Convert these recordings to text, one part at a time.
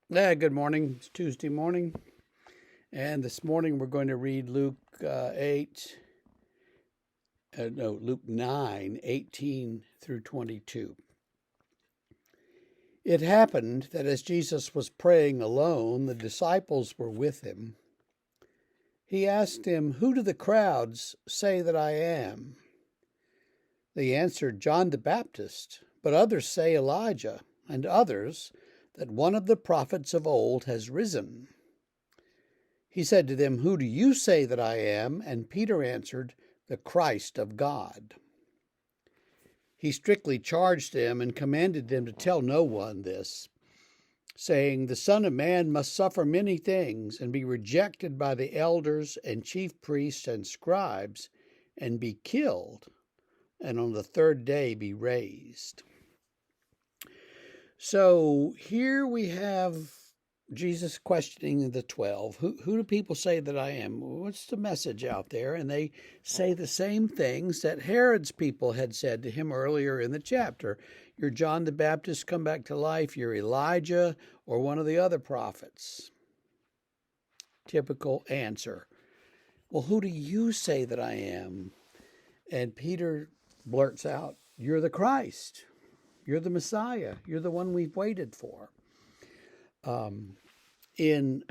Good morning. It's Tuesday morning, and this morning we're going to read Luke 8, no, Luke 9, 18 through 22. It happened that as Jesus was praying alone, the disciples were with him. He asked him, "Who do the crowds say that I am?" They answered, "John the Baptist, but others say Elijah, and others that one of the prophets of old has risen." He said to them, "Who do you say that I am?" And Peter answered, "The Christ of God." He strictly charged them and commanded them to tell no one this, saying, "The Son of Man must suffer many things and be rejected by the elders and chief priests and scribes and be killed, and on the third day be raised." So here we have Jesus questioning the 12. Who do people say that I am? What's the message out there? And they say the same things that Herod's people had said to him earlier in the chapter. You're John the Baptist come back to life. You're Elijah or one of the other prophets. Typical answer. Well, who do you say that I am? And Peter blurts out, "You're the Christ. You're the Messiah. You're the one we've waited for." In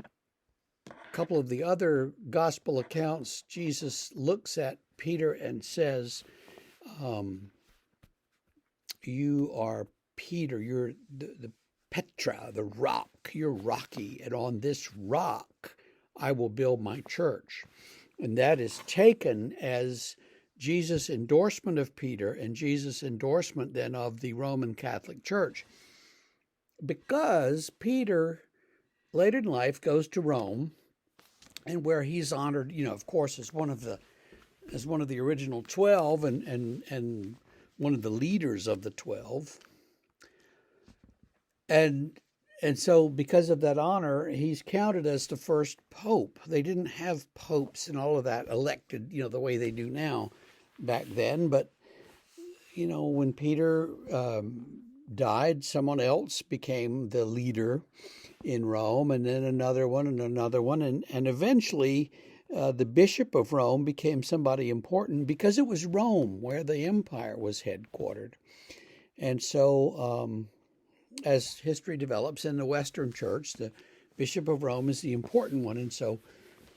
a couple of the other gospel accounts, Jesus looks at Peter and says, "You are Peter. You're the Petra, the rock. You're rocky. And on this rock, I will build my church." And that is taken as Jesus' endorsement of Peter and Jesus' endorsement then of the Roman Catholic Church. Because Peter later in life goes to Rome, and where he's honored, of course, as one of the original 12 and one of the leaders of the 12. And so because of that honor, he's counted as the first pope. They didn't have popes and all of that elected, the way they do now back then. But, when Peter died, someone else became the leader in Rome, and then another one and another one. And eventually the Bishop of Rome became somebody important because it was Rome where the empire was headquartered. And so as history develops in the Western Church, the Bishop of Rome is the important one. And so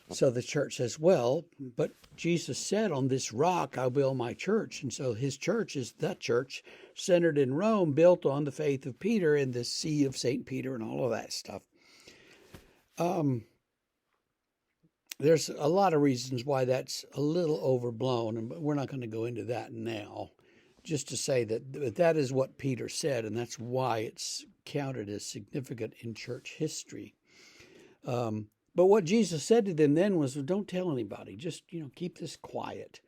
the church says, well, but Jesus said, "On this rock I'll build my church." And so his church is the church centered in Rome, built on the faith of Peter and the see of St. Peter and all of that stuff. There's a lot of reasons why that's a little overblown, and we're not going to go into that now. Just to say that is what Peter said, and that's why it's counted as significant in church history. But what Jesus said to them then was, "Don't tell anybody. Just, keep this quiet,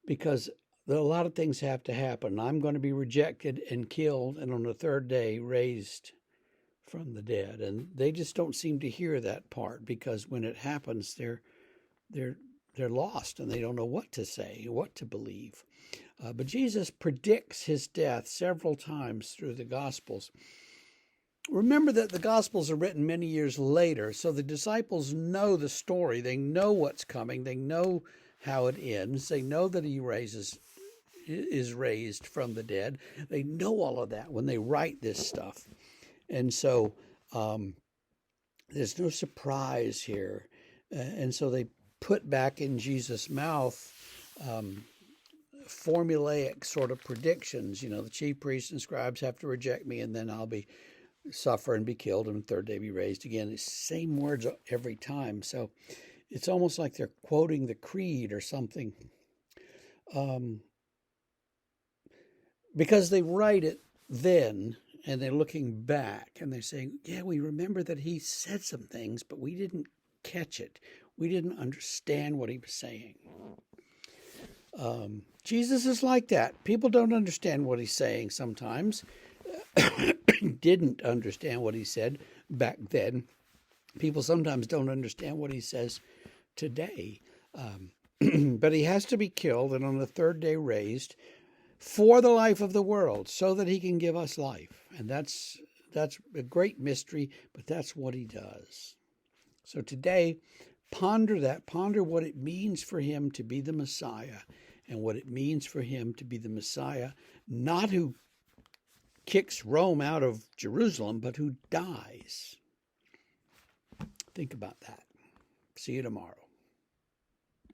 because a lot of things have to happen. I'm going to be rejected and killed, and on the third day raised from the dead." And they just don't seem to hear that part, because when it happens, they're lost and they don't know what to say, what to believe. But Jesus predicts his death several times through the Gospels. Remember that the Gospels are written many years later, so the disciples know the story. They know what's coming. They know how it ends. They know that he is raised from the dead. They know all of that when they write this stuff. And so there's no surprise here. And so they put back in Jesus' mouth formulaic sort of predictions. The chief priests and scribes have to reject me, and then I'll suffer and be killed, and the third day be raised again. It's the same words every time. So it's almost like they're quoting the creed or something. Because they write it then, and they're looking back, and they're saying, yeah, we remember that he said some things, but we didn't catch it. We didn't understand what he was saying. Jesus is like that. People don't understand what he's saying sometimes. Didn't understand what he said back then. People sometimes don't understand what he says today. But he has to be killed and on the third day raised for the life of the world, so that he can give us life. And that's That's a great mystery, but that's what he does. So today, ponder that. Ponder what it means for him to be the Messiah and what it means for him to be the Messiah, not who kicks Rome out of Jerusalem, but who dies. Think about that. See you tomorrow.